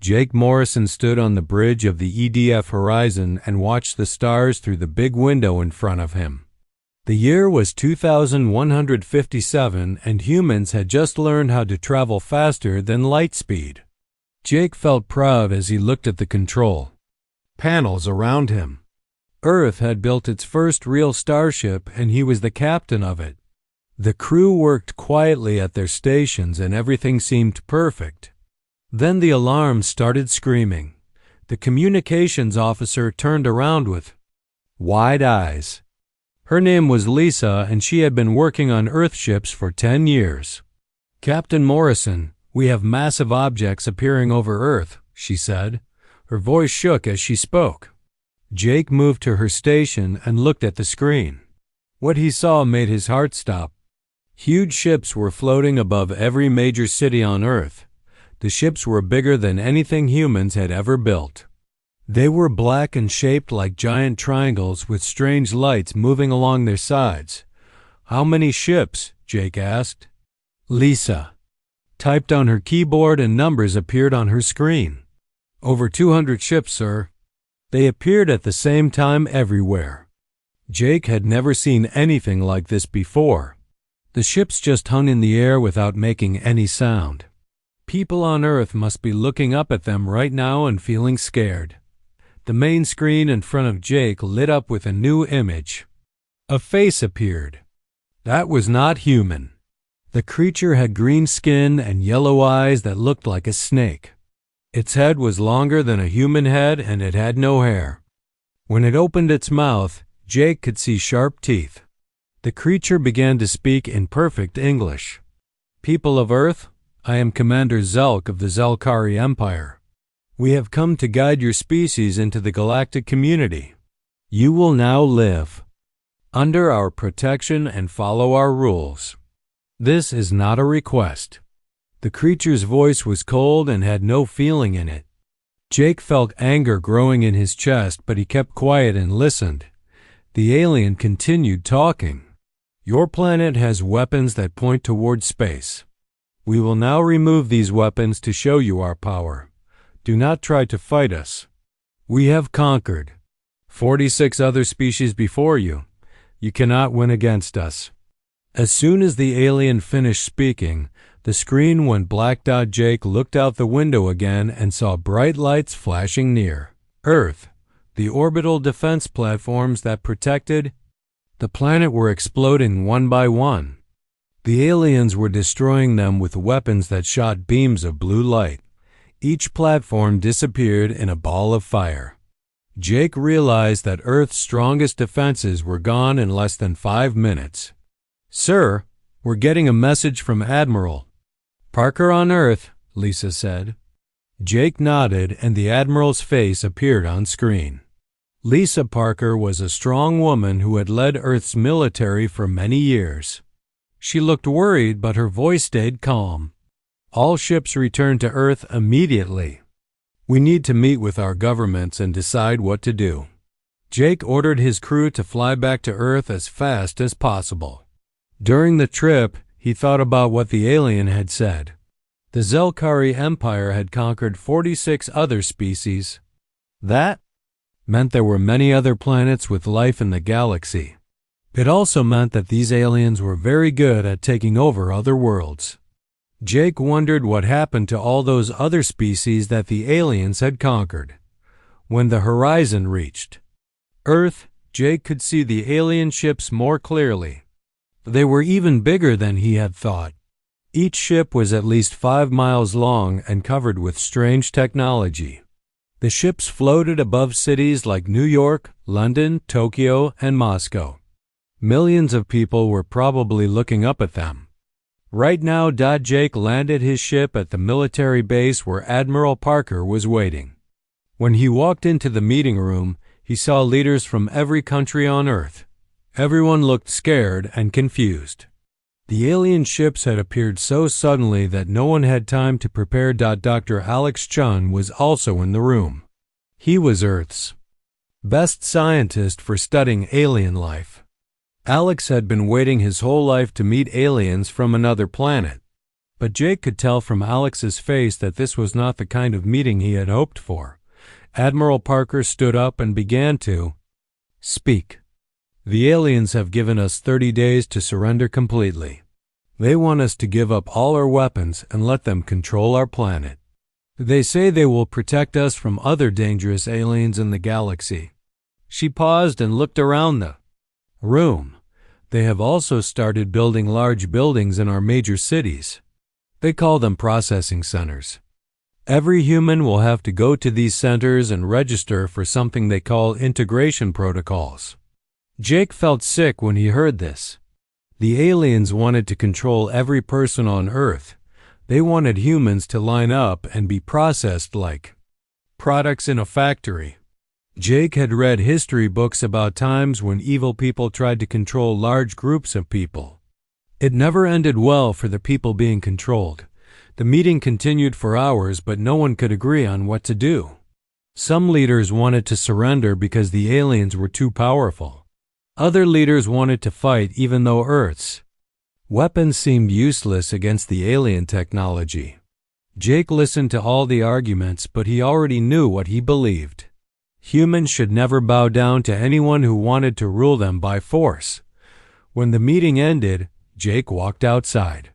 Jake Morrison stood on the bridge of the EDF horizon and watched the stars through the big window in front of him. The year was 2157, and humans had just learned how to travel faster than light speed. Jake felt proud as he looked at the control panels around him. Earth had built its first real starship, and he was the captain of it. The crew worked quietly at their stations, and everything seemed perfect. Then the alarm started screaming. The communications officer turned around with wide eyes. Her name was Lisa, and she had been working on Earth ships for 10 years. "Captain Morrison, we have massive objects appearing over Earth," she said. Her voice shook as she spoke. Jake moved to her station and looked at the screen. What he saw made his heart stop. Huge ships were floating above every major city on Earth. The ships were bigger than anything humans had ever built. They were black and shaped like giant triangles with strange lights moving along their sides. "How many ships?" Jake asked. Lisa typed on her keyboard and numbers appeared on her screen. "Over 200 ships, sir." They appeared at the same time everywhere. Jake had never seen anything like this before. The ships just hung in the air without making any sound. People on Earth must be looking up at them right now and feeling scared. The main screen in front of Jake lit up with a new image. A face appeared. That was not human. The creature had green skin and yellow eyes that looked like a snake. Its head was longer than a human head, and it had no hair. When it opened its mouth, Jake could see sharp teeth. The creature began to speak in perfect English. "People of Earth, I am Commander Zelk of the Zelkari Empire. We have come to guide your species into the galactic community. You will now live under our protection and follow our rules. This is not a request." The creature's voice was cold and had no feeling in it. Jake felt anger growing in his chest, but he kept quiet and listened. The alien continued talking. "Your planet has weapons that point toward space. We will now remove these weapons to show you our power. Do not try to fight us. We have conquered 46 other species before you. You cannot win against us." As soon as the alien finished speaking, the screen went black. Jake looked out the window again and saw bright lights flashing near Earth. The orbital defense platforms that protected the planet were exploding one by one. The aliens were destroying them with weapons that shot beams of blue light. Each platform disappeared in a ball of fire. Jake realized that Earth's strongest defenses were gone in less than 5 minutes. "Sir, we're getting a message from Admiral Parker on Earth," Lisa said. Jake nodded, and the Admiral's face appeared on screen. Lisa Parker was a strong woman who had led Earth's military for many years. She looked worried, but her voice stayed calm. "All ships return to Earth immediately. We need to meet with our governments and decide what to do." Jake ordered his crew to fly back to Earth as fast as possible. During the trip, he thought about what the alien had said. The Zelkari Empire had conquered 46 other species. That meant there were many other planets with life in the galaxy. It also meant that these aliens were very good at taking over other worlds. Jake wondered what happened to all those other species that the aliens had conquered. When the horizon reached Earth, Jake could see the alien ships more clearly. They were even bigger than he had thought. Each ship was at least 5 miles long and covered with strange technology. The ships floated above cities like New York, London, Tokyo, and Moscow. Millions of people were probably looking up at them. Right now, Jake landed his ship at the military base where Admiral Parker was waiting. When he walked into the meeting room, he saw leaders from every country on Earth. Everyone looked scared and confused. The alien ships had appeared so suddenly that no one had time to prepare. Dr. Alex Chun was also in the room. He was Earth's best scientist for studying alien life. Alex had been waiting his whole life to meet aliens from another planet. But Jake could tell from Alex's face that this was not the kind of meeting he had hoped for. Admiral Parker stood up and began to speak. The aliens have given us 30 days to surrender completely. They want us to give up all our weapons and let them control our planet. They say they will protect us from other dangerous aliens in the galaxy. She paused and looked around the room. They have also started building large buildings in our major cities. They call them processing centers. Every human will have to go to these centers and register for something they call integration protocols. Jake felt sick when he heard this. The aliens wanted to control every person on Earth. They wanted humans to line up and be processed like products in a factory. Jake had read history books about times when evil people tried to control large groups of people. It never ended well for the people being controlled. The meeting continued for hours, but no one could agree on what to do. Some leaders wanted to surrender because the aliens were too powerful. Other leaders wanted to fight even though Earth's weapons seemed useless against the alien technology. Jake listened to all the arguments, but he already knew what he believed. Humans should never bow down to anyone who wanted to rule them by force. When the meeting ended, Jake walked outside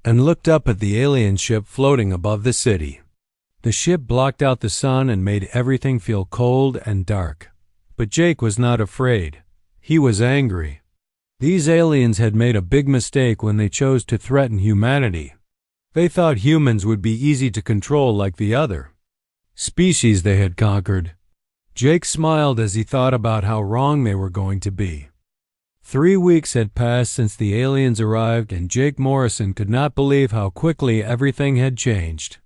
and looked up at the alien ship floating above the city. The ship blocked out the sun and made everything feel cold and dark. But Jake was not afraid. He was angry. These aliens had made a big mistake when they chose to threaten humanity. They thought humans would be easy to control like the other species they had conquered. Jake smiled as he thought about how wrong they were going to be. 3 weeks had passed since the aliens arrived, and Jake Morrison could not believe how quickly everything had changed.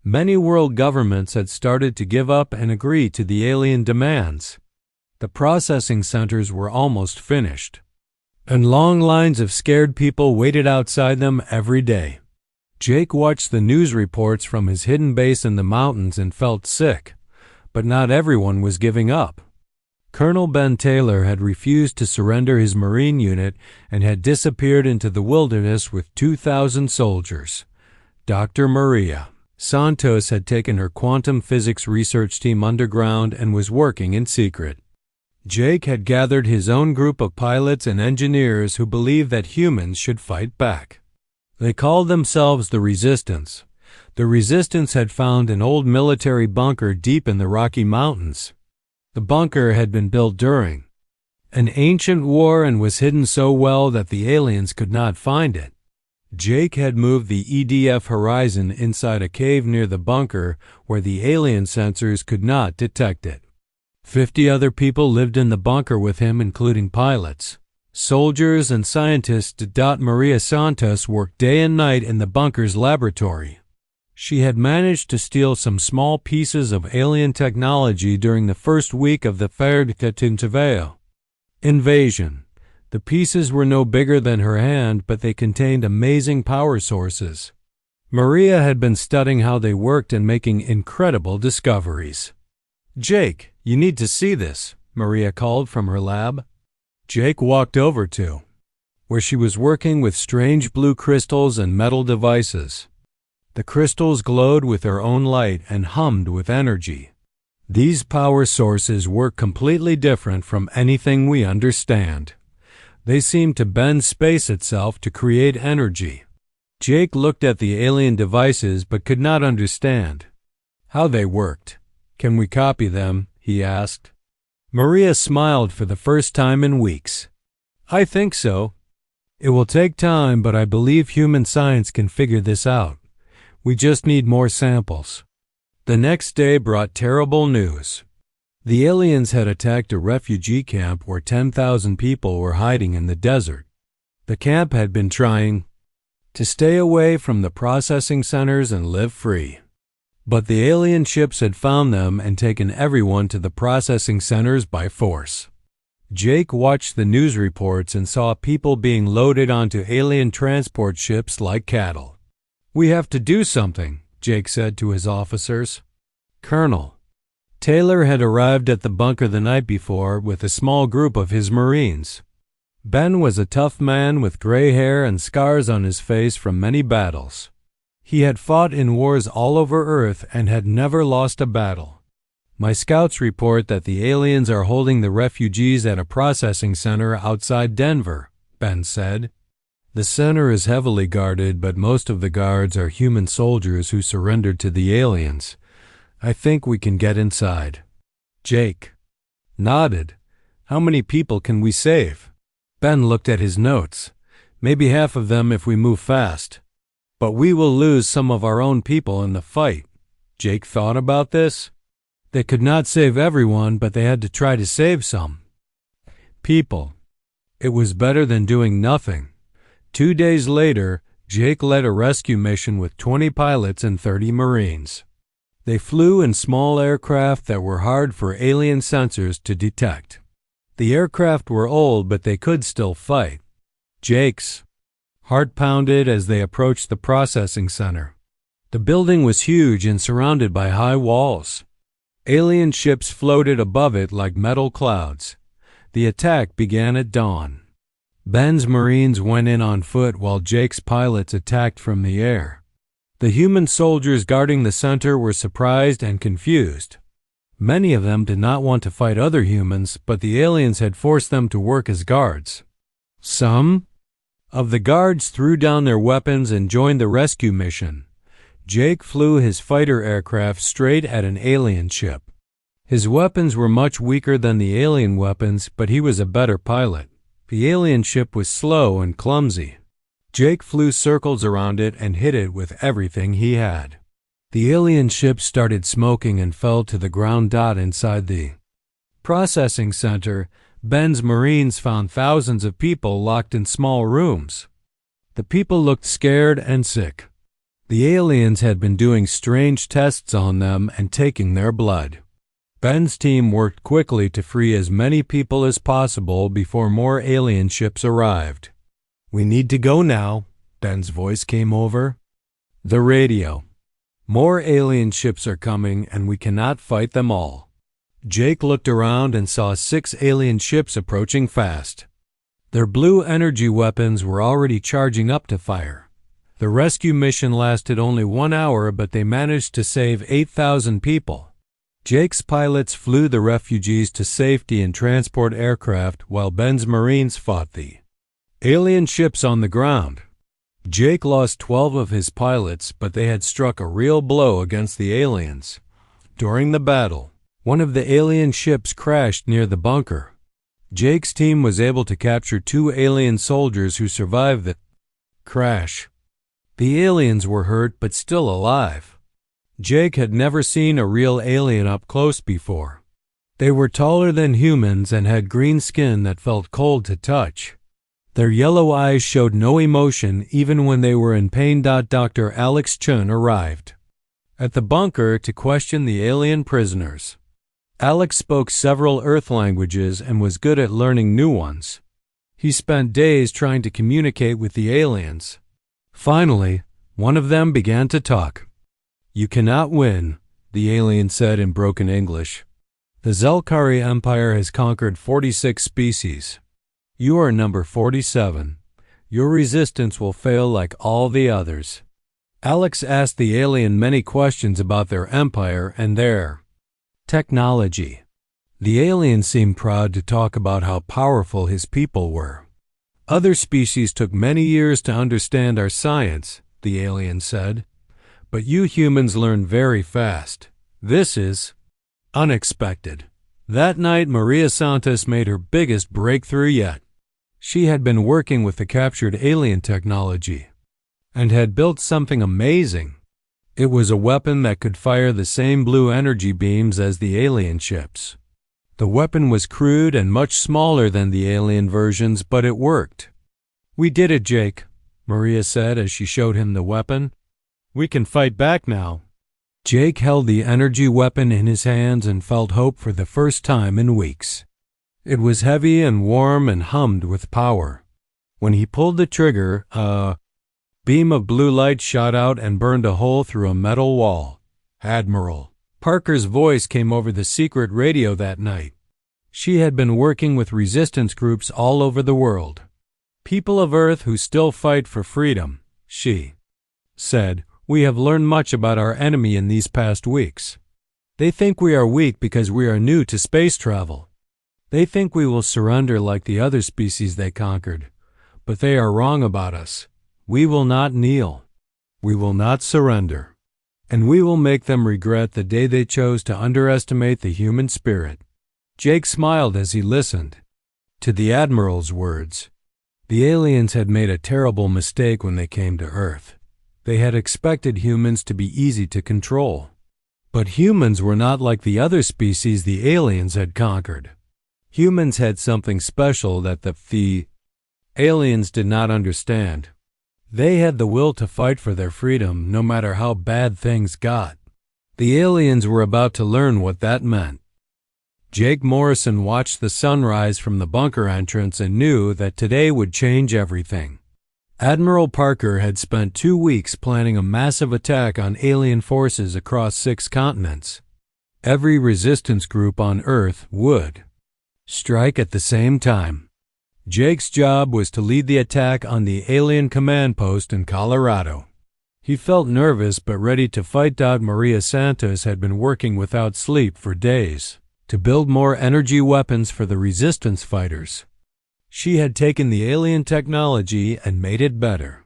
Many world governments had started to give up and agree to the alien demands. The processing centers were almost finished, and long lines of scared people waited outside them every day. Jake watched the news reports from his hidden base in the mountains and felt sick, but not everyone was giving up. Colonel Ben Taylor had refused to surrender his Marine unit and had disappeared into the wilderness with 2,000 soldiers. Dr. Maria Santos had taken her quantum physics research team underground and was working in secret. Jake had gathered his own group of pilots and engineers who believed that humans should fight back. They called themselves the Resistance. The Resistance had found an old military bunker deep in the Rocky Mountains. The bunker had been built during an ancient war and was hidden so well that the aliens could not find it. Jake had moved the EDF horizon inside a cave near the bunker where the alien sensors could not detect it. 50 other people lived in the bunker with him, including pilots, soldiers, and scientists. Maria Santos worked day and night in the bunker's laboratory. She had managed to steal some small pieces of alien technology during the first week of the Tintiveo invasion. The pieces were no bigger than her hand, but they contained amazing power sources. Maria had been studying how they worked and making incredible discoveries. "Jake, you need to see this," Maria called from her lab. Jake walked over to where she was working with strange blue crystals and metal devices. The crystals glowed with their own light and hummed with energy. These power sources were completely different from anything we understand. They seemed to bend space itself to create energy. Jake looked at the alien devices but could not understand how they worked. "Can we copy them?" he asked. Maria smiled for the first time in weeks. "I think so. It will take time, but I believe human science can figure this out. We just need more samples." The next day brought terrible news. The aliens had attacked a refugee camp where 10,000 people were hiding in the desert. The camp had been trying to stay away from the processing centers and live free. But the alien ships had found them and taken everyone to the processing centers by force. Jake watched the news reports and saw people being loaded onto alien transport ships like cattle. "We have to do something," Jake said to his officers. Colonel Taylor had arrived at the bunker the night before with a small group of his Marines. Ben was a tough man with gray hair and scars on his face from many battles. He had fought in wars all over Earth and had never lost a battle. My scouts report that the aliens are holding the refugees at a processing center outside Denver, Ben said. The center is heavily guarded, but most of the guards are human soldiers who surrendered to the aliens. I think we can get inside. Jake nodded. How many people can we save? Ben looked at his notes. Maybe half of them if we move fast. But we will lose some of our own people in the fight. Jake thought about this. They could not save everyone, but they had to try to save some people. It was better than doing nothing. 2 days later, Jake led a rescue mission with 20 pilots and 30 Marines. They flew in small aircraft that were hard for alien sensors to detect. The aircraft were old, but they could still fight. Jake's heart pounded as they approached the processing center. The building was huge and surrounded by high walls. Alien ships floated above it like metal clouds. The attack began at dawn. Ben's Marines went in on foot while Jake's pilots attacked from the air. The human soldiers guarding the center were surprised and confused. Many of them did not want to fight other humans, but the aliens had forced them to work as guards. Some of the guards threw down their weapons and joined the rescue mission. Jake flew his fighter aircraft straight at an alien ship. His weapons were much weaker than the alien weapons, but he was a better pilot. The alien ship was slow and clumsy. Jake flew circles around it and hit it with everything he had. The alien ship started smoking and fell to the ground. Inside the processing center, Ben's Marines found thousands of people locked in small rooms. The people looked scared and sick. The aliens had been doing strange tests on them and taking their blood. Ben's team worked quickly to free as many people as possible before more alien ships arrived. We need to go now, Ben's voice came over the radio. More alien ships are coming and we cannot fight them all. Jake looked around and saw 6 alien ships approaching fast. Their blue energy weapons were already charging up to fire. The rescue mission lasted only 1 hour, but they managed to save 8,000 people. Jake's pilots flew the refugees to safety in transport aircraft while Ben's Marines fought the alien ships on the ground. Jake lost 12 of his pilots, but they had struck a real blow against the aliens. During the battle, one of the alien ships crashed near the bunker. Jake's team was able to capture 2 alien soldiers who survived the crash. The aliens were hurt but still alive. Jake had never seen a real alien up close before. They were taller than humans and had green skin that felt cold to touch. Their yellow eyes showed no emotion even when they were in pain. Dr. Alex Chun arrived at the bunker to question the alien prisoners. Alex spoke several Earth languages and was good at learning new ones. He spent days trying to communicate with the aliens. Finally, one of them began to talk. You cannot win, the alien said in broken English. The Zelkari Empire has conquered 46 species. You are number 47. Your resistance will fail like all the others. Alex asked the alien many questions about their empire and their technology. The alien seemed proud to talk about how powerful his people were. Other species took many years to understand our science, the alien said. But you humans learn very fast. This is unexpected. That night, Maria Santos made her biggest breakthrough yet. She had been working with the captured alien technology and had built something amazing. It was a weapon that could fire the same blue energy beams as the alien ships. The weapon was crude and much smaller than the alien versions, but it worked. We did it, Jake, Maria said as she showed him the weapon. We can fight back now. Jake held the energy weapon in his hands and felt hope for the first time in weeks. It was heavy and warm and hummed with power. When he pulled the trigger, a beam of blue light shot out and burned a hole through a metal wall. Admiral Parker's voice came over the secret radio that night. She had been working with resistance groups all over the world. People of Earth who still fight for freedom, she said, We have learned much about our enemy in these past weeks. They think we are weak because we are new to space travel. They think we will surrender like the other species they conquered, but they are wrong about us. We will not kneel. We will not surrender. And we will make them regret the day they chose to underestimate the human spirit." Jake smiled as he listened to the Admiral's words. The aliens had made a terrible mistake when they came to Earth. They had expected humans to be easy to control. But humans were not like the other species the aliens had conquered. Humans had something special that the aliens did not understand. They had the will to fight for their freedom no matter how bad things got. The aliens were about to learn what that meant. Jake Morrison watched the sunrise from the bunker entrance and knew that today would change everything. Admiral Parker had spent 2 weeks planning a massive attack on alien forces across 6 continents. Every resistance group on Earth would strike at the same time. Jake's job was to lead the attack on the alien command post in Colorado. He felt nervous but ready to fight. Maria Santos had been working without sleep for days to build more energy weapons for the resistance fighters. She had taken the alien technology and made it better.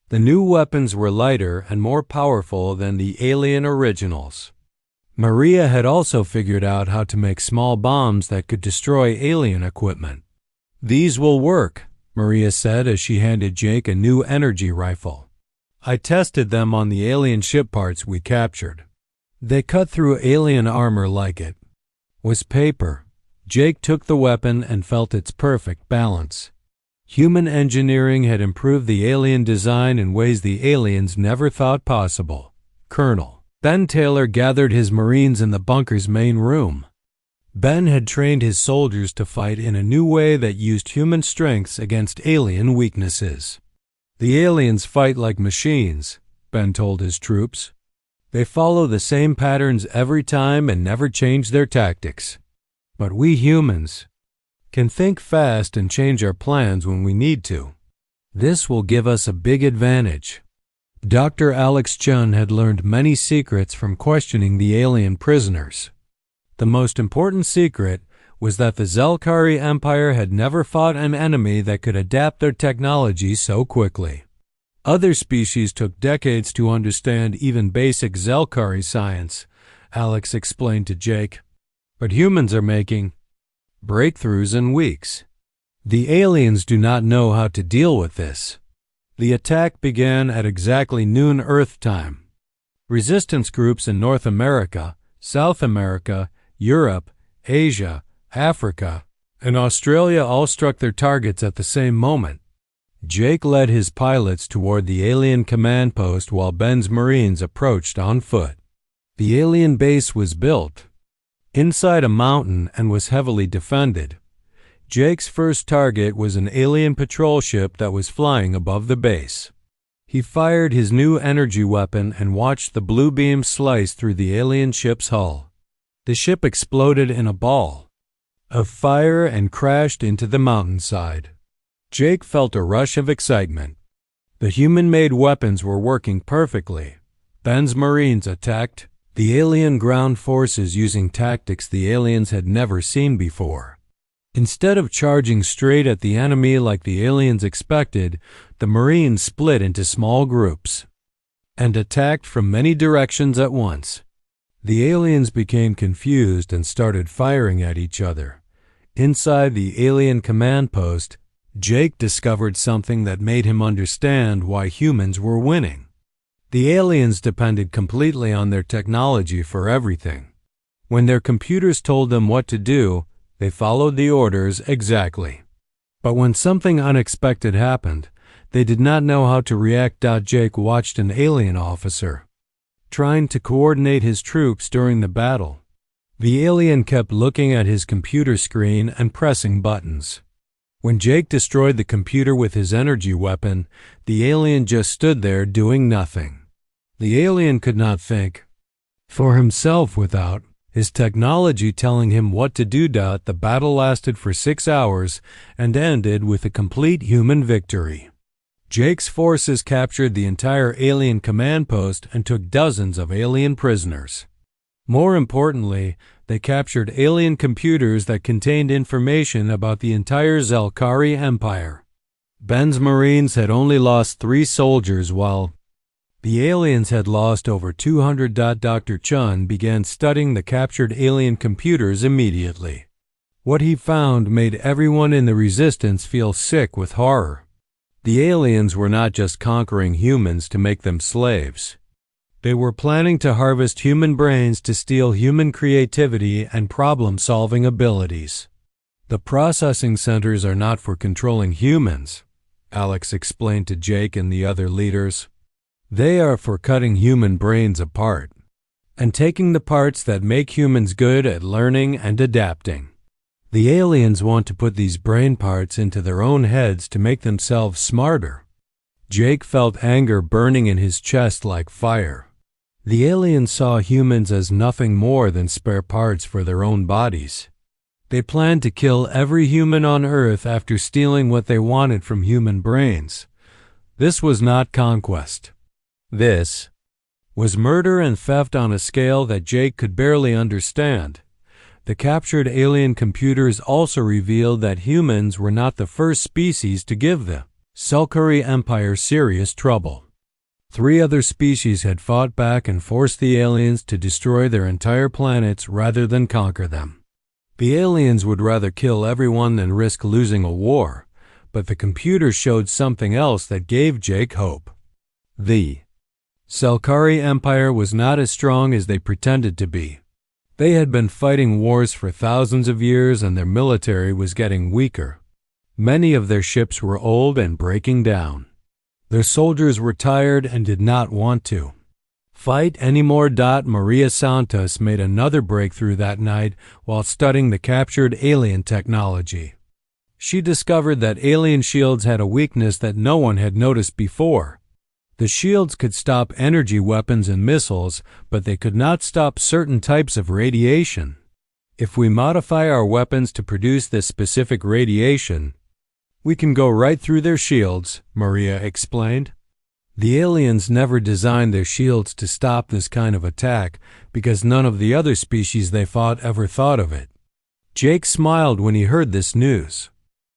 The new weapons were lighter and more powerful than the alien originals. Maria had also figured out how to make small bombs that could destroy alien equipment. "These will work," Maria said as she handed Jake a new energy rifle. "I tested them on the alien ship parts we captured. They cut through alien armor like it was paper." Jake took the weapon and felt its perfect balance. Human engineering had improved the alien design in ways the aliens never thought possible. Colonel Ben Taylor gathered his Marines in the bunker's main room. Ben had trained his soldiers to fight in a new way that used human strengths against alien weaknesses. "The aliens fight like machines," Ben told his troops. "They follow the same patterns every time and never change their tactics. But we humans can think fast and change our plans when we need to. This will give us a big advantage." Dr. Alex Chun had learned many secrets from questioning the alien prisoners. The most important secret was that the Zelkari Empire had never fought an enemy that could adapt their technology so quickly. Other species took decades to understand even basic Zelkari science, Alex explained to Jake. But humans are making breakthroughs in weeks. The aliens do not know how to deal with this. The attack began at exactly noon Earth time. Resistance groups in North America, South America, Europe, Asia, Africa, and Australia all struck their targets at the same moment. Jake led his pilots toward the alien command post while Ben's Marines approached on foot. The alien base was built inside a mountain and was heavily defended. Jake's first target was an alien patrol ship that was flying above the base. He fired his new energy weapon and watched the blue beam slice through the alien ship's hull. The ship exploded in a ball of fire and crashed into the mountainside. Jake felt a rush of excitement. The human-made weapons were working perfectly. Ben's Marines attacked the alien ground forces using tactics the aliens had never seen before. Instead of charging straight at the enemy like the aliens expected, the Marines split into small groups and attacked from many directions at once. The aliens became confused and started firing at each other. Inside the alien command post, Jake discovered something that made him understand why humans were winning. The aliens depended completely on their technology for everything. When their computers told them what to do, they followed the orders exactly. But when something unexpected happened, they did not know how to react. Jake watched an alien officer trying to coordinate his troops during the battle. The alien kept looking at his computer screen and pressing buttons. When Jake destroyed the computer with his energy weapon, the alien just stood there doing nothing. The alien could not think for himself without his technology telling him what to do. The battle lasted for 6 hours and ended with a complete human victory. Jake's forces captured the entire alien command post and took dozens of alien prisoners. More importantly, they captured alien computers that contained information about the entire Zelkari Empire. Ben's Marines had only lost 3 soldiers while the aliens had lost over 200. Dr. Chun began studying the captured alien computers immediately. What he found made everyone in the resistance feel sick with horror. The aliens were not just conquering humans to make them slaves. They were planning to harvest human brains to steal human creativity and problem-solving abilities. The processing centers are not for controlling humans, Alex explained to Jake and the other leaders. They are for cutting human brains apart and taking the parts that make humans good at learning and adapting. The aliens want to put these brain parts into their own heads to make themselves smarter. Jake felt anger burning in his chest like fire. The aliens saw humans as nothing more than spare parts for their own bodies. They planned to kill every human on Earth after stealing what they wanted from human brains. This was not conquest. This was murder and theft on a scale that Jake could barely understand. The captured alien computers also revealed that humans were not the first species to give the Zelkari Empire serious trouble. 3 other species had fought back and forced the aliens to destroy their entire planets rather than conquer them. The aliens would rather kill everyone than risk losing a war, but the computers showed something else that gave Jake hope. The Zelkari Empire was not as strong as they pretended to be. They had been fighting wars for thousands of years and their military was getting weaker. Many of their ships were old and breaking down. Their soldiers were tired and did not want to fight anymore. Maria Santos made another breakthrough that night while studying the captured alien technology. She discovered that alien shields had a weakness that no one had noticed before. The shields could stop energy weapons and missiles, but they could not stop certain types of radiation. If we modify our weapons to produce this specific radiation, we can go right through their shields, Maria explained. The aliens never designed their shields to stop this kind of attack because none of the other species they fought ever thought of it. Jake smiled when he heard this news.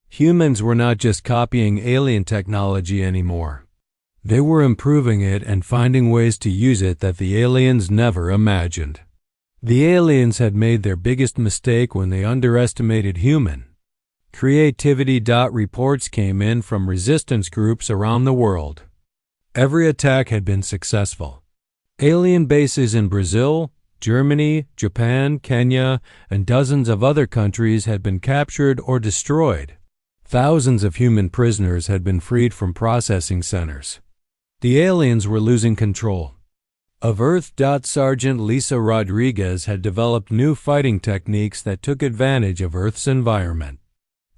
Humans were not just copying alien technology anymore. They were improving it and finding ways to use it that the aliens never imagined. The aliens had made their biggest mistake when they underestimated human creativity. Reports came in from resistance groups around the world. Every attack had been successful. Alien bases in Brazil, Germany, Japan, Kenya, and dozens of other countries had been captured or destroyed. Thousands of human prisoners had been freed from processing centers. The aliens were losing control of Earth. Sergeant Lisa Rodriguez had developed new fighting techniques that took advantage of Earth's environment.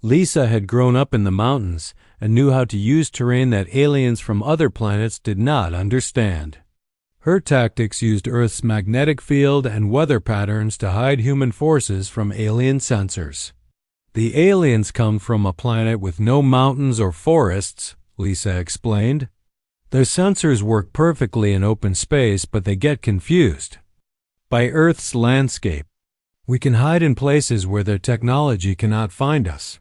Lisa had grown up in the mountains and knew how to use terrain that aliens from other planets did not understand. Her tactics used Earth's magnetic field and weather patterns to hide human forces from alien sensors. The aliens come from a planet with no mountains or forests, Lisa explained. Their sensors work perfectly in open space, but they get confused by Earth's landscape. We can hide in places where their technology cannot find us.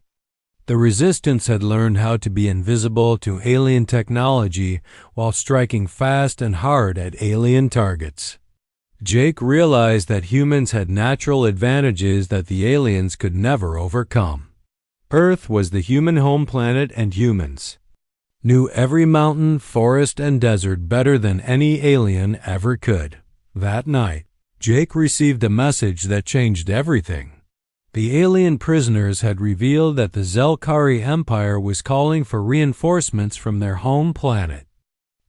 The resistance had learned how to be invisible to alien technology while striking fast and hard at alien targets. Jake realized that humans had natural advantages that the aliens could never overcome. Earth was the human home planet, and humans knew every mountain, forest, and desert better than any alien ever could. That night, Jake received a message that changed everything. The alien prisoners had revealed that the Zelkari Empire was calling for reinforcements from their home planet.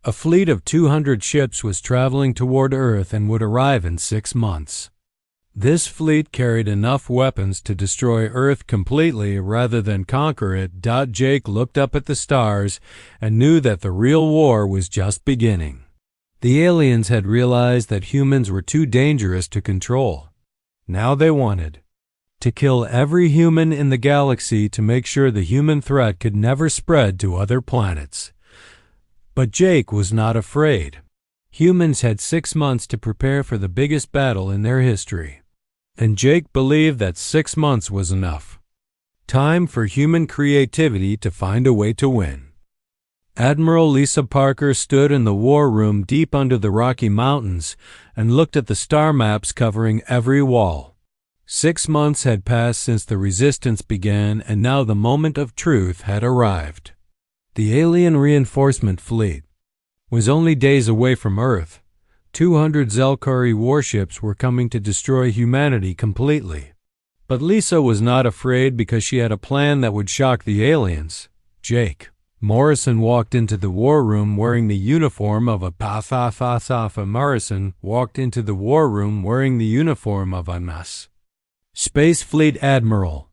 A fleet of 200 ships was traveling toward Earth and would arrive in 6 months. This fleet carried enough weapons to destroy Earth completely rather than conquer it. Jake looked up at the stars and knew that the real war was just beginning. The aliens had realized that humans were too dangerous to control. Now they wanted to kill every human in the galaxy to make sure the human threat could never spread to other planets. But Jake was not afraid. Humans had 6 months to prepare for the biggest battle in their history, and Jake believed that 6 months was enough. Time for human creativity to find a way to win. Admiral Lisa Parker stood in the war room deep under the Rocky Mountains and looked at the star maps covering every wall. 6 months had passed since the resistance began, and now the moment of truth had arrived. The alien reinforcement fleet was only days away from Earth. 200 Zelkari warships were coming to destroy humanity completely. But Lisa was not afraid because she had a plan that would shock the aliens. Jake Morrison walked into the war room wearing the uniform of a NAS. Space Fleet Admiral.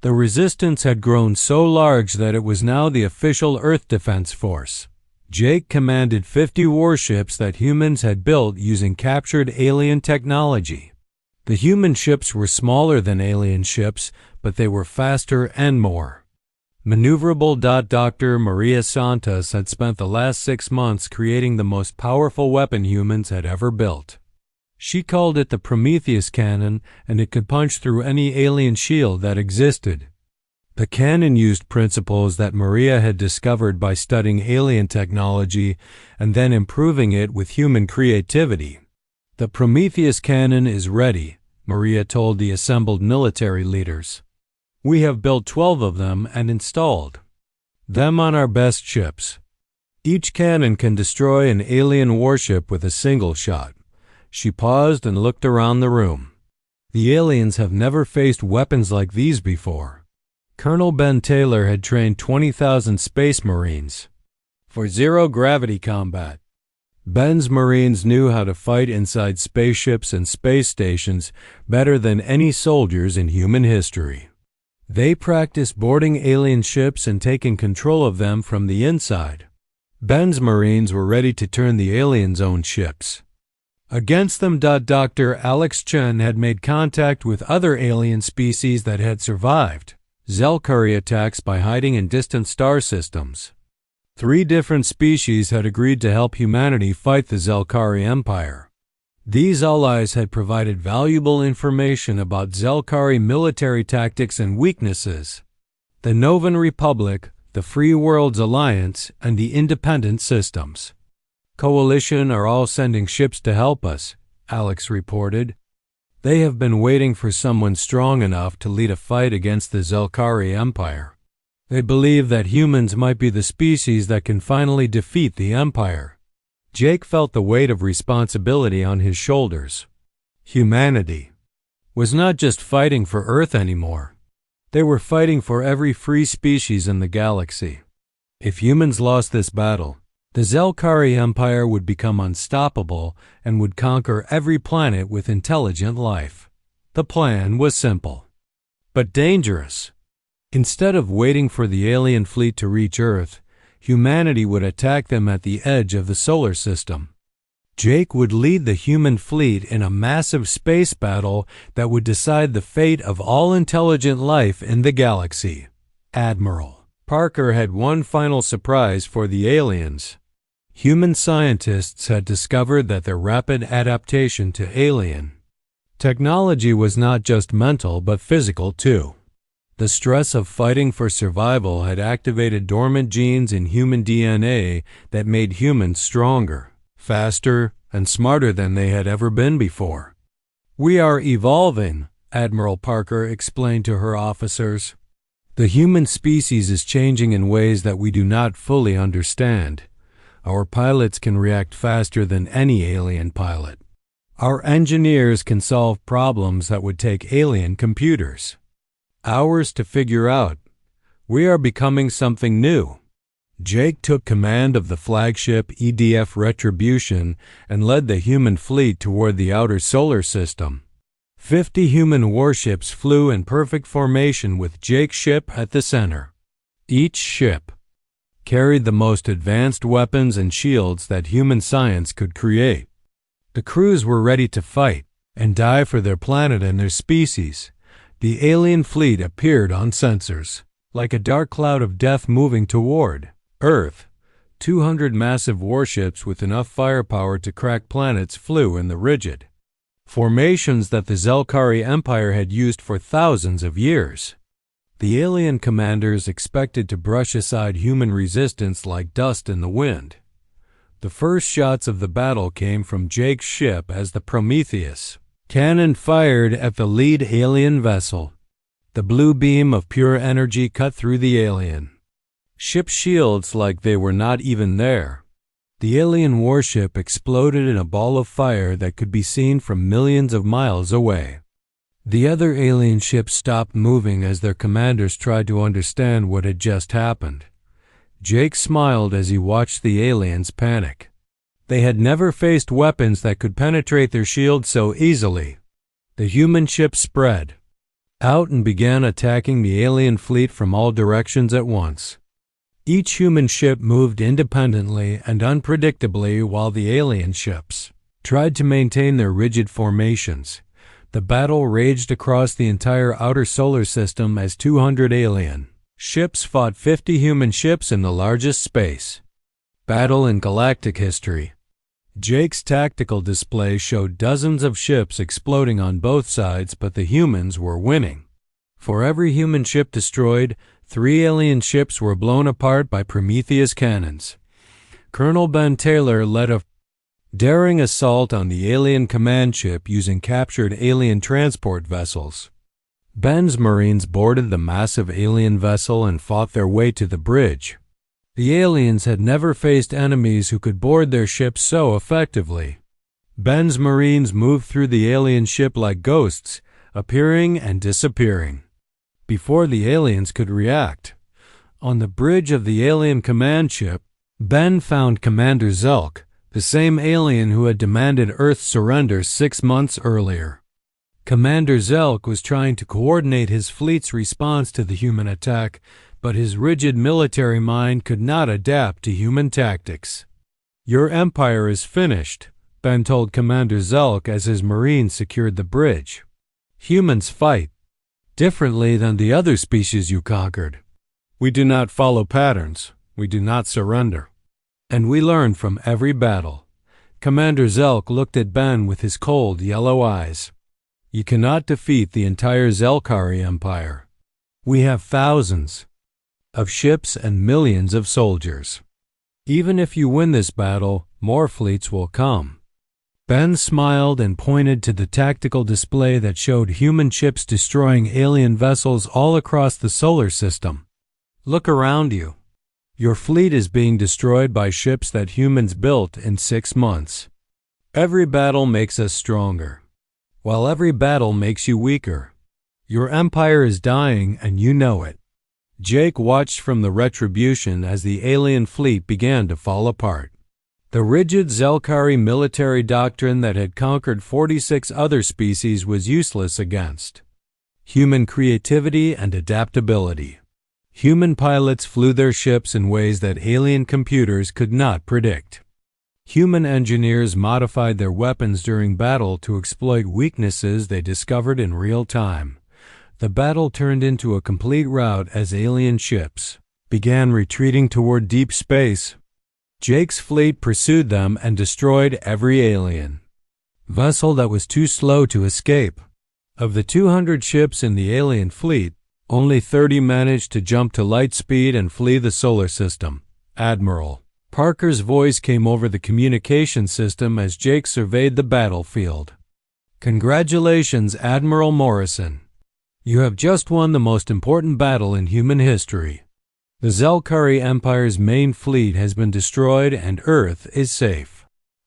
The resistance had grown so large that it was now the official Earth Defense Force. Jake commanded 50 warships that humans had built using captured alien technology. The human ships were smaller than alien ships, but they were faster and more maneuverable. Dr. Maria Santos had spent the last 6 months creating the most powerful weapon humans had ever built. She called it the Prometheus cannon, and it could punch through any alien shield that existed. The cannon used principles that Maria had discovered by studying alien technology and then improving it with human creativity. The Prometheus cannon is ready, Maria told the assembled military leaders. We have built 12 of them and installed them on our best ships. Each cannon can destroy an alien warship with a single shot. She paused and looked around the room. The aliens have never faced weapons like these before. Colonel Ben Taylor had trained 20,000 Space Marines for zero-gravity combat. Ben's Marines knew how to fight inside spaceships and space stations better than any soldiers in human history. They practiced boarding alien ships and taking control of them from the inside. Ben's Marines were ready to turn the aliens' own ships against them. Dr. Alex Chen had made contact with other alien species that had survived Zelkari attacks by hiding in distant star systems. 3 different species had agreed to help humanity fight the Zelkari Empire. These allies had provided valuable information about Zelkari military tactics and weaknesses. The Novan Republic, the Free Worlds Alliance, and the Independent Systems Coalition are all sending ships to help us, Alex reported. They have been waiting for someone strong enough to lead a fight against the Zelkari Empire. They believe that humans might be the species that can finally defeat the Empire. Jake felt the weight of responsibility on his shoulders. Humanity was not just fighting for Earth anymore. They were fighting for every free species in the galaxy. If humans lost this battle, the Zelkari Empire would become unstoppable and would conquer every planet with intelligent life. The plan was simple, but dangerous. Instead of waiting for the alien fleet to reach Earth, humanity would attack them at the edge of the solar system. Jake would lead the human fleet in a massive space battle that would decide the fate of all intelligent life in the galaxy. Admiral Parker had one final surprise for the aliens. Human scientists had discovered that their rapid adaptation to alien technology was not just mental but physical too. The stress of fighting for survival had activated dormant genes in human DNA that made humans stronger, faster, and smarter than they had ever been before. We are evolving, Admiral Parker explained to her officers. The human species is changing in ways that we do not fully understand. Our pilots can react faster than any alien pilot. Our engineers can solve problems that would take alien computers hours to figure out. We are becoming something new. Jake took command of the flagship EDF Retribution and led the human fleet toward the outer solar system. 50 human warships flew in perfect formation with Jake's ship at the center. Each ship carried the most advanced weapons and shields that human science could create. The crews were ready to fight and die for their planet and their species. The alien fleet appeared on sensors, like a dark cloud of death moving toward Earth. 200 massive warships with enough firepower to crack planets flew in the rigid formations that the Zelkari Empire had used for thousands of years. The alien commanders expected to brush aside human resistance like dust in the wind. The first shots of the battle came from Jake's ship as the Prometheus cannon fired at the lead alien vessel. The blue beam of pure energy cut through the alien ship's shields like they were not even there. The alien warship exploded in a ball of fire that could be seen from millions of miles away. The other alien ships stopped moving as their commanders tried to understand what had just happened. Jake smiled as he watched the aliens panic. They had never faced weapons that could penetrate their shields so easily. The human ship spread out and began attacking the alien fleet from all directions at once. Each human ship moved independently and unpredictably while the alien ships tried to maintain their rigid formations. The battle raged across the entire outer solar system as 200 alien ships fought 50 human ships in the largest space battle in galactic history. Jake's tactical display showed dozens of ships exploding on both sides, but the humans were winning. For every human ship destroyed, 3 alien ships were blown apart by Prometheus cannons. Colonel Ben Taylor led a daring assault on the alien command ship using captured alien transport vessels. Ben's Marines boarded the massive alien vessel and fought their way to the bridge. The aliens had never faced enemies who could board their ships so effectively. Ben's Marines moved through the alien ship like ghosts, appearing and disappearing before the aliens could react. On the bridge of the alien command ship, Ben found Commander Zelk, the same alien who had demanded Earth's surrender 6 months earlier. Commander Zelk was trying to coordinate his fleet's response to the human attack, but his rigid military mind could not adapt to human tactics. "Your empire is finished," Ben told Commander Zelk as his Marines secured the bridge. "Humans fight differently than the other species you conquered. We do not follow patterns. We do not surrender. And we learn from every battle." Commander Zelk looked at Ben with his cold yellow eyes. "You cannot defeat the entire Zelkari Empire. We have thousands of ships and millions of soldiers. Even if you win this battle, more fleets will come." Ben smiled and pointed to the tactical display that showed human ships destroying alien vessels all across the solar system. "Look around you. Your fleet is being destroyed by ships that humans built in 6 months. Every battle makes us stronger, while every battle makes you weaker. Your empire is dying and you know it." Jake watched from the retribution as the alien fleet began to fall apart. The rigid Zelkari military doctrine that had conquered 46 other species was useless against human creativity and adaptability. Human pilots flew their ships in ways that alien computers could not predict. Human engineers modified their weapons during battle to exploit weaknesses they discovered in real time. The battle turned into a complete rout as alien ships began retreating toward deep space. Jake's fleet pursued them and destroyed every alien vessel that was too slow to escape. Of the 200 ships in the alien fleet, only 30 managed to jump to light speed and flee the solar system. Admiral Parker's voice came over the communication system as Jake surveyed the battlefield. "Congratulations, Admiral Morrison. You have just won the most important battle in human history. The Zelkari Empire's main fleet has been destroyed and Earth is safe."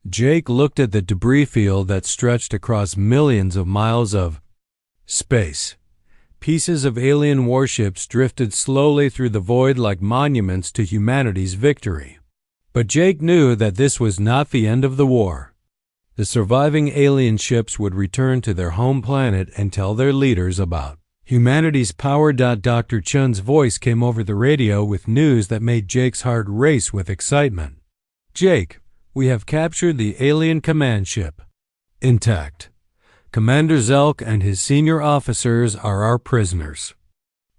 Jake looked at the debris field that stretched across millions of miles of space. Pieces of alien warships drifted slowly through the void like monuments to humanity's victory. But Jake knew that this was not the end of the war. The surviving alien ships would return to their home planet and tell their leaders about humanity's power. Dr. Chun's voice came over the radio with news that made Jake's heart race with excitement. "Jake, we have captured the alien command ship. Intact. Commander Zelk and his senior officers are our prisoners.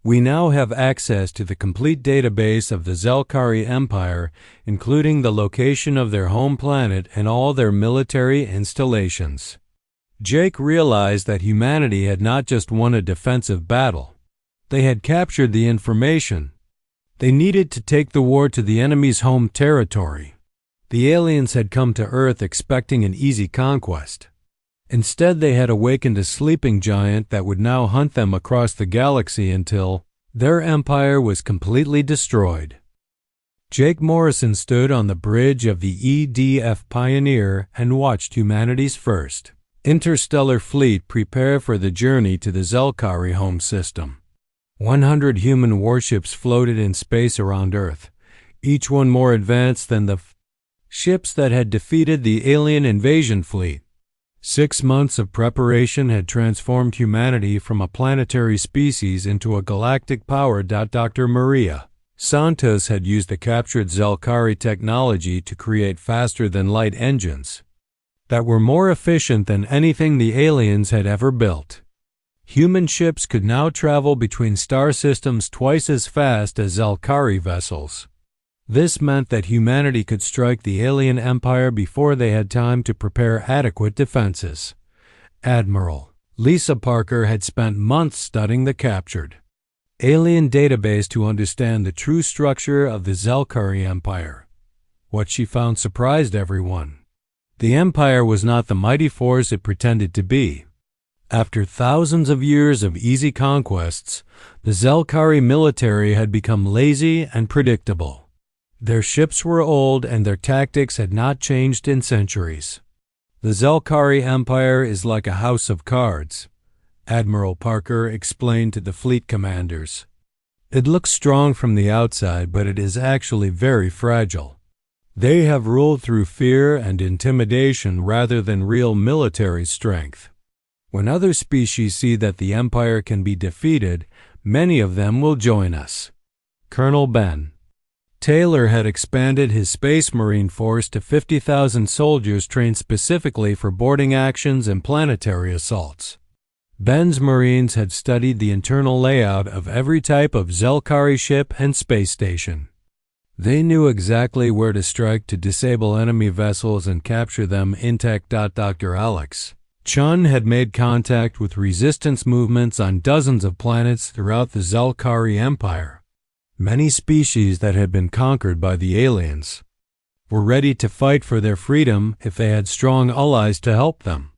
We now have access to the complete database of the Zelkari Empire, including the location of their home planet and all their military installations. Jake realized that humanity had not just won a defensive battle. They had captured the information. They needed to take the war to the enemy's home territory. The aliens had come to Earth expecting an easy conquest. Instead, they had awakened a sleeping giant that would now hunt them across the galaxy until their empire was completely destroyed. Jake Morrison stood on the bridge of the EDF Pioneer and watched humanity's first interstellar fleet prepare for the journey to the Zelkari home system. 100 human warships floated in space around Earth, each one more advanced than the ships that had defeated the alien invasion fleet. 6 months of preparation had transformed humanity from a planetary species into a galactic power. Dr. Maria Santos had used the captured Zelkari technology to create faster-than-light engines that were more efficient than anything the aliens had ever built. Human ships could now travel between star systems twice as fast as Zelkari vessels. This meant that humanity could strike the alien empire before they had time to prepare adequate defenses. Admiral Lisa Parker had spent months studying the captured alien database to understand the true structure of the Zelkari Empire. What she found surprised everyone. The empire was not the mighty force it pretended to be. After thousands of years of easy conquests, the Zelkari military had become lazy and predictable. Their ships were old and their tactics had not changed in centuries. The Zelkari Empire is like a house of cards, Admiral Parker explained to the fleet commanders. It looks strong from the outside, but it is actually very fragile. They have ruled through fear and intimidation rather than real military strength. When other species see that the Empire can be defeated, many of them will join us. Colonel Ben Taylor had expanded his Space Marine force to 50,000 soldiers trained specifically for boarding actions and planetary assaults. Ben's Marines had studied the internal layout of every type of Zelkari ship and space station. They knew exactly where to strike to disable enemy vessels and capture them intact. Dr. Alex Chun had made contact with resistance movements on dozens of planets throughout the Zelkari Empire. Many species that had been conquered by the aliens were ready to fight for their freedom if they had strong allies to help them.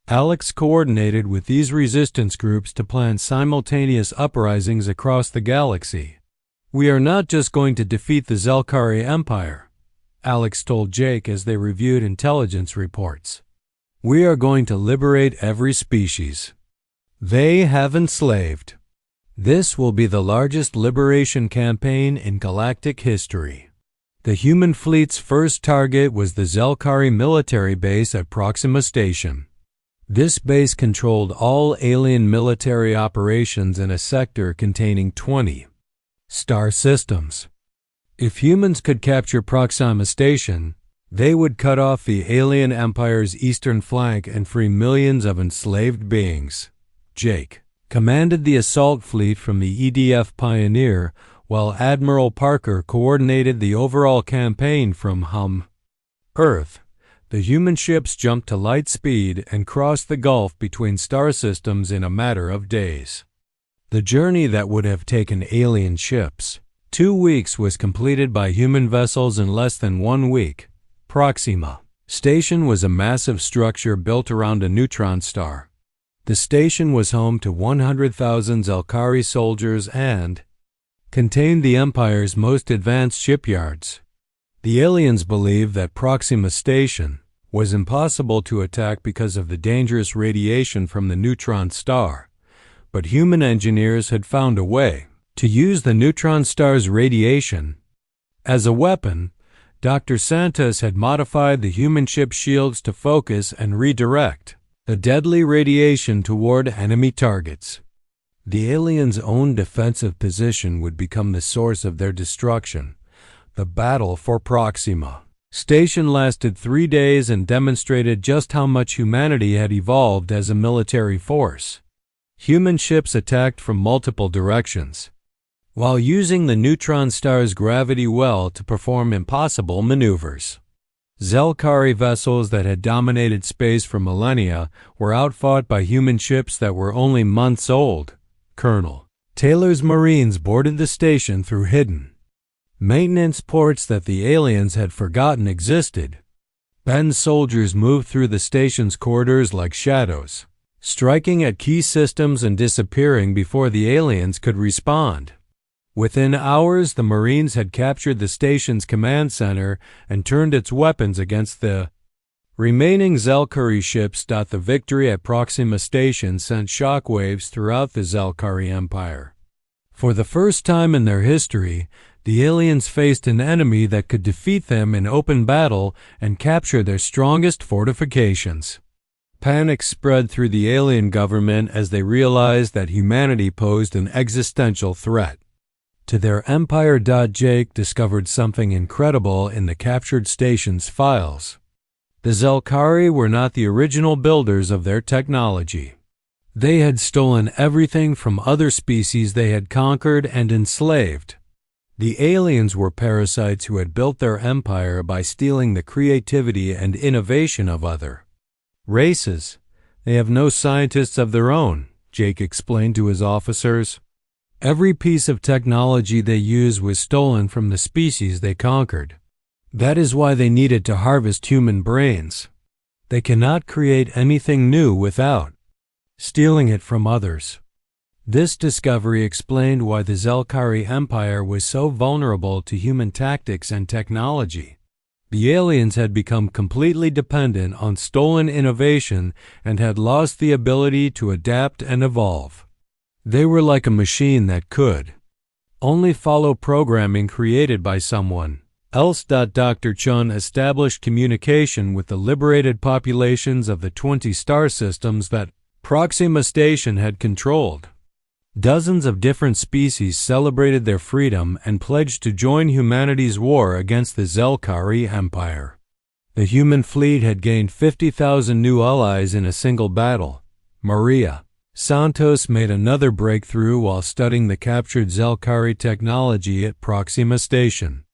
Alex coordinated with these resistance groups to plan simultaneous uprisings across the galaxy. "We are not just going to defeat the Zelkari Empire," Alex told Jake as they reviewed intelligence reports. "We are going to liberate every species they have enslaved. This will be the largest liberation campaign in galactic history." The human fleet's first target was the Zelkari military base at Proxima Station. This base controlled all alien military operations in a sector containing 20 star systems. If humans could capture Proxima Station, they would cut off the alien empire's eastern flank and free millions of enslaved beings. Jake commanded the assault fleet from the EDF Pioneer, while Admiral Parker coordinated the overall campaign from Earth. The human ships jumped to light speed and crossed the gulf between star systems in a matter of days. The journey that would have taken alien ships 2 weeks was completed by human vessels in less than 1 week. Proxima Station was a massive structure built around a neutron star. The station was home to 100,000 Zelkari soldiers and contained the Empire's most advanced shipyards. The aliens believed that Proxima Station was impossible to attack because of the dangerous radiation from the neutron star, but human engineers had found a way to use the neutron star's radiation as a weapon. Dr. Santos had modified the human ship shields to focus and redirect the deadly radiation toward enemy targets. The aliens' own defensive position would become the source of their destruction. The battle for Proxima Station lasted 3 days and demonstrated just how much humanity had evolved as a military force. Human ships attacked from multiple directions, while using the neutron star's gravity well to perform impossible maneuvers. Zelkari vessels that had dominated space for millennia were outfought by human ships that were only months old. Colonel Taylor's Marines boarded the station through hidden maintenance ports that the aliens had forgotten existed. Ben's soldiers moved through the station's corridors like shadows, striking at key systems and disappearing before the aliens could respond. Within hours, the Marines had captured the station's command center and turned its weapons against the remaining Zelkari ships. The victory at Proxima Station sent shockwaves throughout the Zelkari Empire. For the first time in their history, the aliens faced an enemy that could defeat them in open battle and capture their strongest fortifications. Panic spread through the alien government as they realized that humanity posed an existential threat to their empire. Jake discovered something incredible in the captured station's files. The Zelkari were not the original builders of their technology. They had stolen everything from other species they had conquered and enslaved. The aliens were parasites who had built their empire by stealing the creativity and innovation of other races. They have no scientists of their own, Jake explained to his officers. Every piece of technology they use was stolen from the species they conquered. That is why they needed to harvest human brains. They cannot create anything new without stealing it from others. This discovery explained why the Zelkari Empire was so vulnerable to human tactics and technology. The aliens had become completely dependent on stolen innovation and had lost the ability to adapt and evolve. They were like a machine that could only follow programming created by someone else. Dr. Chun established communication with the liberated populations of the 20 star systems that Proxima Station had controlled. Dozens of different species celebrated their freedom and pledged to join humanity's war against the Zelkari Empire. The human fleet had gained 50,000 new allies in a single battle. Maria Santos made another breakthrough while studying the captured Zelkari technology at Proxima Station.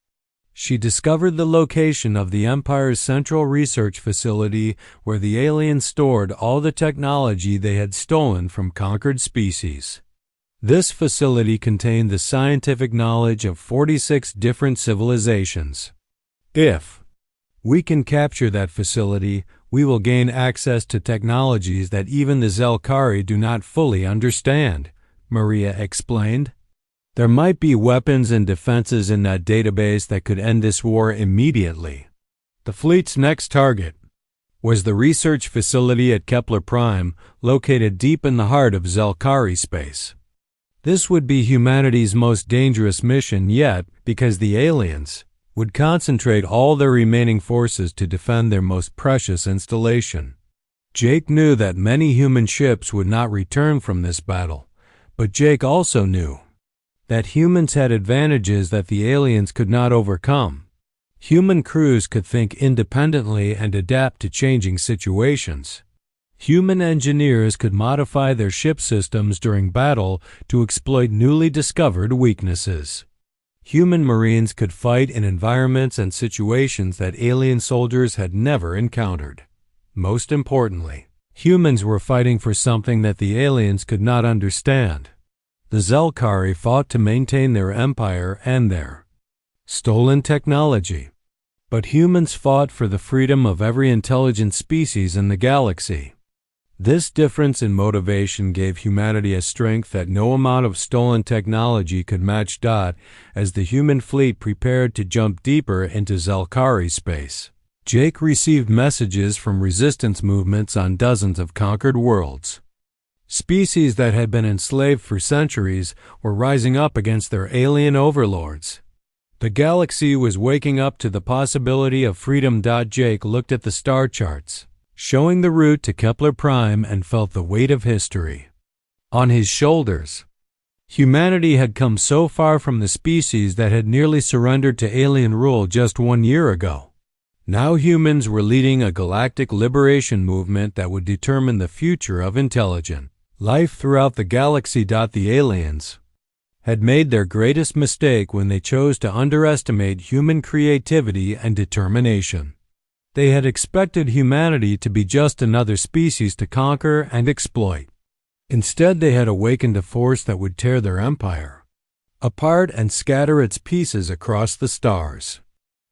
She discovered the location of the Empire's central research facility where the aliens stored all the technology they had stolen from conquered species. This facility contained the scientific knowledge of 46 different civilizations. If we can capture that facility, we will gain access to technologies that even the Zelkari do not fully understand, Maria explained. There might be weapons and defenses in that database that could end this war immediately. The fleet's next target was the research facility at Kepler Prime, located deep in the heart of Zelkari space. This would be humanity's most dangerous mission yet because the aliens would concentrate all their remaining forces to defend their most precious installation. Jake knew that many human ships would not return from this battle, but Jake also knew that humans had advantages that the aliens could not overcome. Human crews could think independently and adapt to changing situations. Human engineers could modify their ship systems during battle to exploit newly discovered weaknesses. Human Marines could fight in environments and situations that alien soldiers had never encountered. Most importantly, humans were fighting for something that the aliens could not understand. The Zelkari fought to maintain their empire and their stolen technology. But humans fought for the freedom of every intelligent species in the galaxy. This difference in motivation gave humanity a strength that no amount of stolen technology could match. As the human fleet prepared to jump deeper into Zelkari space, Jake received messages from resistance movements on dozens of conquered worlds. Species that had been enslaved for centuries were rising up against their alien overlords. The galaxy was waking up to the possibility of freedom. Jake looked at the star charts showing the route to Kepler Prime and felt the weight of history on his shoulders. Humanity had come so far from the species that had nearly surrendered to alien rule just 1 year ago. Now humans were leading a galactic liberation movement that would determine the future of intelligent life throughout the galaxy. The aliens had made their greatest mistake when they chose to underestimate human creativity and determination. They had expected humanity to be just another species to conquer and exploit. Instead, they had awakened a force that would tear their empire apart and scatter its pieces across the stars.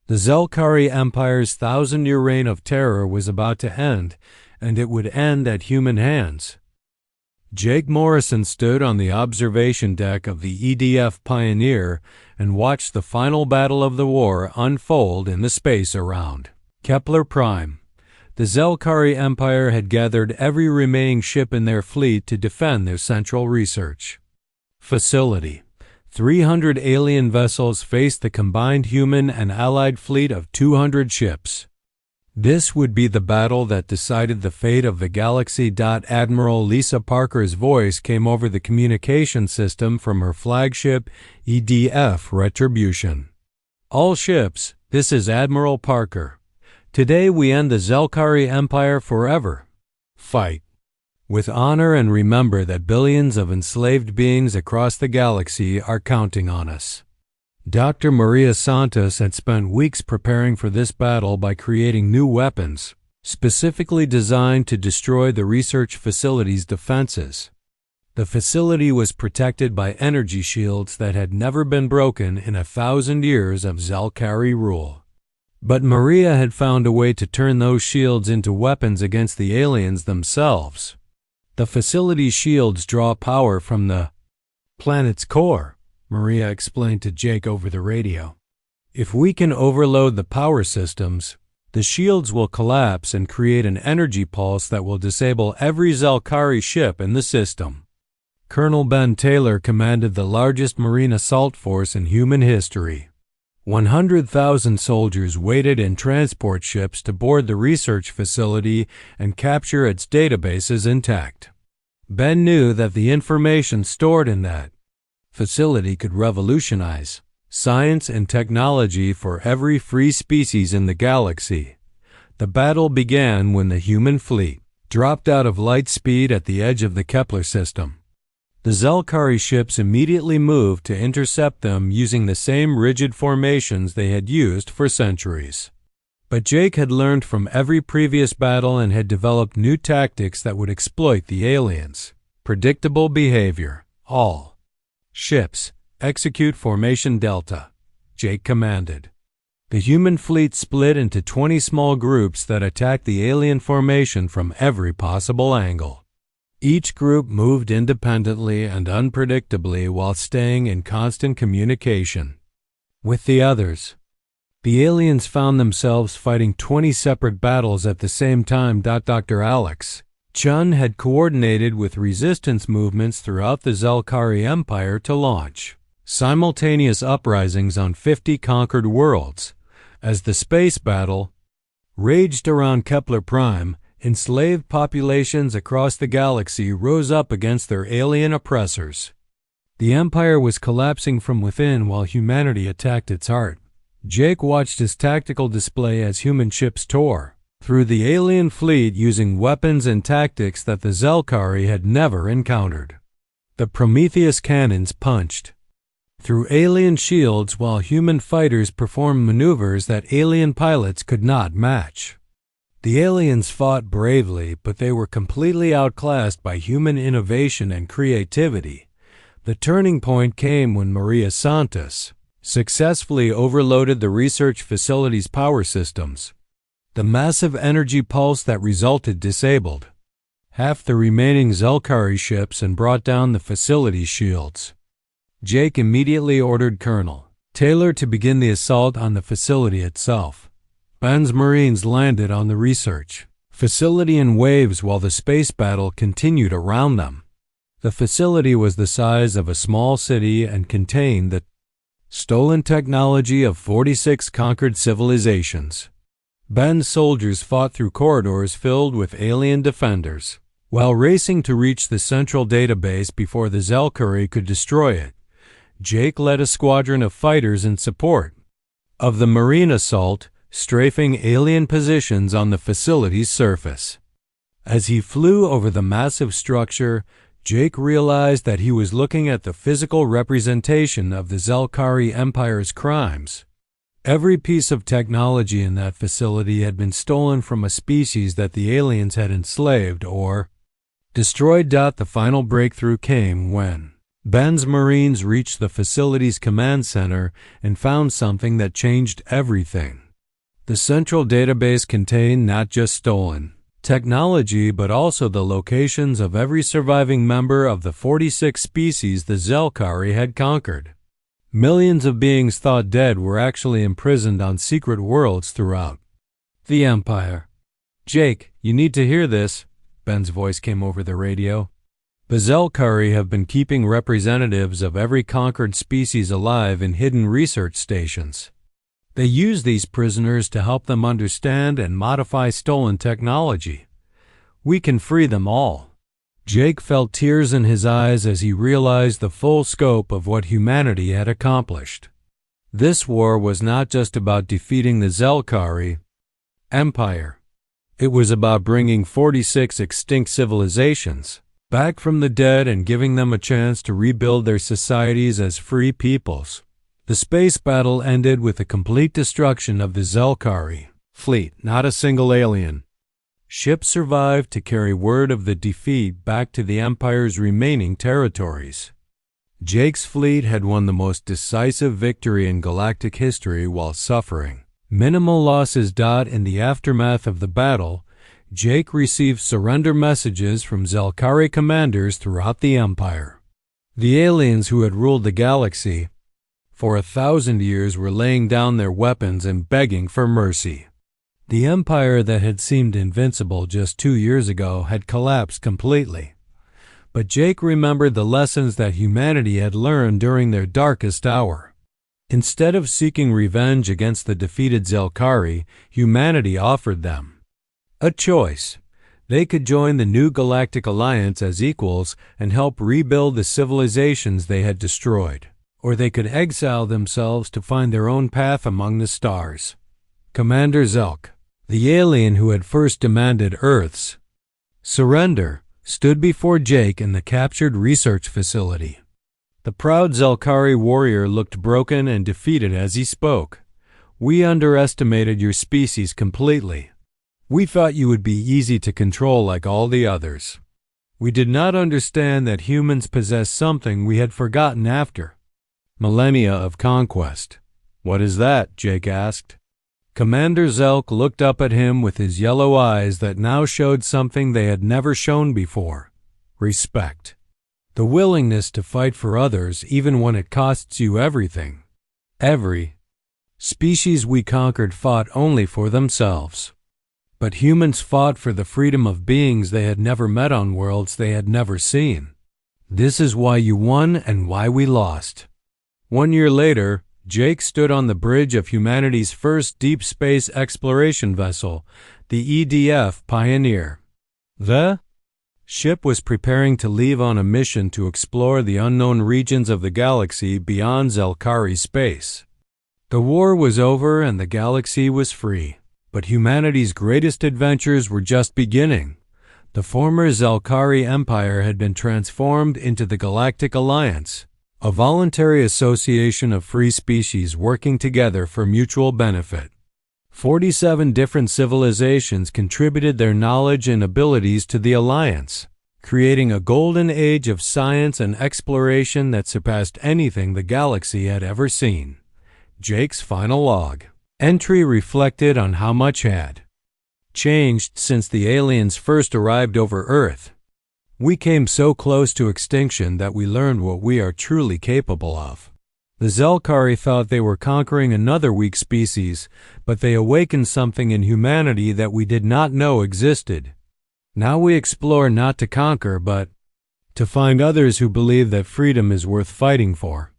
The Zelkari Empire's 1,000-year reign of terror was about to end, and it would end at human hands. Jake Morrison stood on the observation deck of the EDF Pioneer and watched the final battle of the war unfold in the space around Kepler Prime. The Zelkari Empire had gathered every remaining ship in their fleet to defend their central research facility. 300 alien vessels faced the combined human and allied fleet of 200 ships. This would be the battle that decided the fate of the galaxy. Admiral Lisa Parker's voice came over the communication system from her flagship EDF Retribution. All ships, this is Admiral Parker. Today we end the Zelkari Empire forever. Fight with honor and remember that billions of enslaved beings across the galaxy are counting on us. Dr. Maria Santos had spent weeks preparing for this battle by creating new weapons, specifically designed to destroy the research facility's defenses. The facility was protected by energy shields that had never been broken in 1,000 years of Zelkari rule. But Maria had found a way to turn those shields into weapons against the aliens themselves. The facility's shields draw power from the planet's core, Maria explained to Jake over the radio. If we can overload the power systems, the shields will collapse and create an energy pulse that will disable every Zelkari ship in the system. Colonel Ben Taylor commanded the largest marine assault force in human history. 100,000 soldiers waited in transport ships to board the research facility and capture its databases intact. Ben knew that the information stored in that facility could revolutionize science and technology for every free species in the galaxy. The battle began when the human fleet dropped out of light speed at the edge of the Kepler system. The Zelkari ships immediately moved to intercept them using the same rigid formations they had used for centuries. But Jake had learned from every previous battle and had developed new tactics that would exploit the aliens. Predictable behavior. All ships, execute Formation Delta, Jake commanded. The human fleet split into 20 small groups that attacked the alien formation from every possible angle. Each group moved independently and unpredictably while staying in constant communication with the others. The aliens found themselves fighting 20 separate battles at the same time. Dr. Alex Chun had coordinated with resistance movements throughout the Zelkari Empire to launch simultaneous uprisings on 50 conquered worlds. As the space battle raged around Kepler Prime, enslaved populations across the galaxy rose up against their alien oppressors. The Empire was collapsing from within while humanity attacked its heart. Jake watched his tactical display as human ships tore through the alien fleet using weapons and tactics that the Zelkari had never encountered. The Prometheus cannons punched through alien shields while human fighters performed maneuvers that alien pilots could not match. The aliens fought bravely, but they were completely outclassed by human innovation and creativity. The turning point came when Maria Santos successfully overloaded the research facility's power systems. The massive energy pulse that resulted disabled half the remaining Zelkari ships and brought down the facility's shields. Jake immediately ordered Colonel Taylor to begin the assault on the facility itself. Ben's Marines landed on the research facility in waves while the space battle continued around them. The facility was the size of a small city and contained the stolen technology of 46 conquered civilizations. Ben's soldiers fought through corridors filled with alien defenders, while racing to reach the central database before the Zelkari could destroy it. Jake led a squadron of fighters in support of the marine assault, strafing alien positions on the facility's surface. As he flew over the massive structure, Jake realized that he was looking at the physical representation of the Zelkari Empire's crimes. Every piece of technology in that facility had been stolen from a species that the aliens had enslaved or destroyed. The final breakthrough came when Ben's Marines reached the facility's command center and found something that changed everything. The central database contained not just stolen technology but also the locations of every surviving member of the 46 species the Zelkari had conquered. Millions of beings thought dead were actually imprisoned on secret worlds throughout the Empire. "Jake, you need to hear this," Ben's voice came over the radio. "The Zelkari have been keeping representatives of every conquered species alive in hidden research stations. They use these prisoners to help them understand and modify stolen technology. We can free them all." Jake felt tears in his eyes as he realized the full scope of what humanity had accomplished. This war was not just about defeating the Zelkari Empire. It was about bringing 46 extinct civilizations back from the dead and giving them a chance to rebuild their societies as free peoples. The space battle ended with the complete destruction of the Zelkari fleet. Not a single alien ship survived to carry word of the defeat back to the Empire's remaining territories. Jake's fleet had won the most decisive victory in galactic history while suffering minimal losses. In the aftermath of the battle, Jake received surrender messages from Zelkari commanders throughout the Empire. The aliens who had ruled the galaxy for 1,000 years were laying down their weapons and begging for mercy. The Empire that had seemed invincible just 2 years ago had collapsed completely. But Jake remembered the lessons that humanity had learned during their darkest hour. Instead of seeking revenge against the defeated Zelkari, humanity offered them a choice. They could join the new Galactic Alliance as equals and help rebuild the civilizations they had destroyed, or they could exile themselves to find their own path among the stars. Commander Zelk, the alien who had first demanded Earth's surrender, stood before Jake in the captured research facility. The proud Zelkari warrior looked broken and defeated as he spoke. "We underestimated your species completely. We thought you would be easy to control like all the others. We did not understand that humans possess something we had forgotten after millennia of conquest." "What is that?" Jake asked. Commander Zelk looked up at him with his yellow eyes that now showed something they had never shown before: respect. The willingness to fight for others even when it costs you everything. Every species we conquered fought only for themselves. But humans fought for the freedom of beings they had never met on worlds they had never seen. This is why you won and why we lost. 1 year later, Jake stood on the bridge of humanity's first deep space exploration vessel, the EDF Pioneer. The ship was preparing to leave on a mission to explore the unknown regions of the galaxy beyond Zelkari space. The war was over and the galaxy was free, but humanity's greatest adventures were just beginning. The former Zelkari Empire had been transformed into the Galactic Alliance, a voluntary association of free species working together for mutual benefit. 47 different civilizations contributed their knowledge and abilities to the Alliance, creating a golden age of science and exploration that surpassed anything the galaxy had ever seen. Jake's final log entry reflected on how much had changed since the aliens first arrived over Earth. "We came so close to extinction that we learned what we are truly capable of. The Zelkari thought they were conquering another weak species, but they awakened something in humanity that we did not know existed. Now we explore not to conquer, but to find others who believe that freedom is worth fighting for."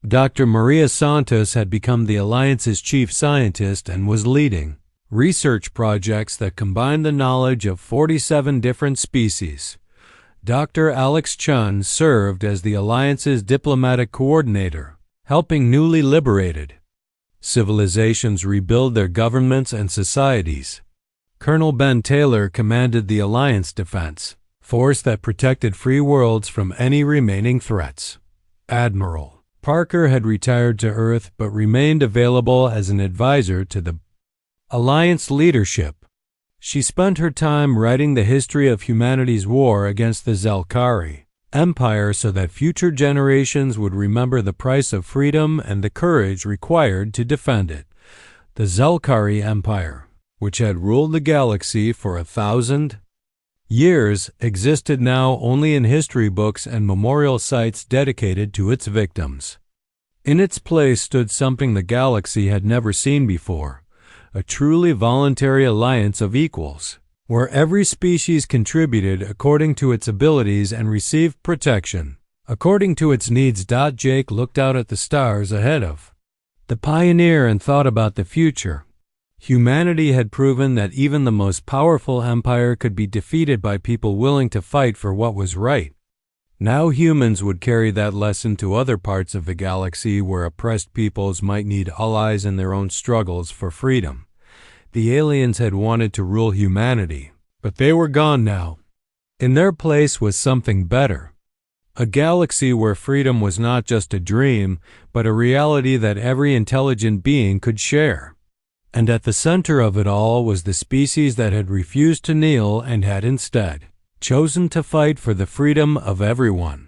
Dr. Maria Santos had become the Alliance's chief scientist and was leading research projects that combined the knowledge of 47 different species. Dr. Alex Chun served as the Alliance's diplomatic coordinator, helping newly liberated civilizations rebuild their governments and societies. Colonel Ben Taylor commanded the Alliance defense force that protected free worlds from any remaining threats. Admiral Parker had retired to Earth but remained available as an advisor to the Alliance leadership. She spent her time writing the history of humanity's war against the Zelkari Empire so that future generations would remember the price of freedom and the courage required to defend it. The Zelkari Empire, which had ruled the galaxy for 1,000 years, existed now only in history books and memorial sites dedicated to its victims. In its place stood something the galaxy had never seen before, a truly voluntary alliance of equals, where every species contributed according to its abilities and received protection according to its needs. Jake looked out at the stars ahead of the Pioneer and thought about the future. Humanity had proven that even the most powerful empire could be defeated by people willing to fight for what was right. Now humans would carry that lesson to other parts of the galaxy where oppressed peoples might need allies in their own struggles for freedom. The aliens had wanted to rule humanity, but they were gone now. In their place was something better. A galaxy where freedom was not just a dream, but a reality that every intelligent being could share. And at the center of it all was the species that had refused to kneel and had instead chosen to fight for the freedom of everyone.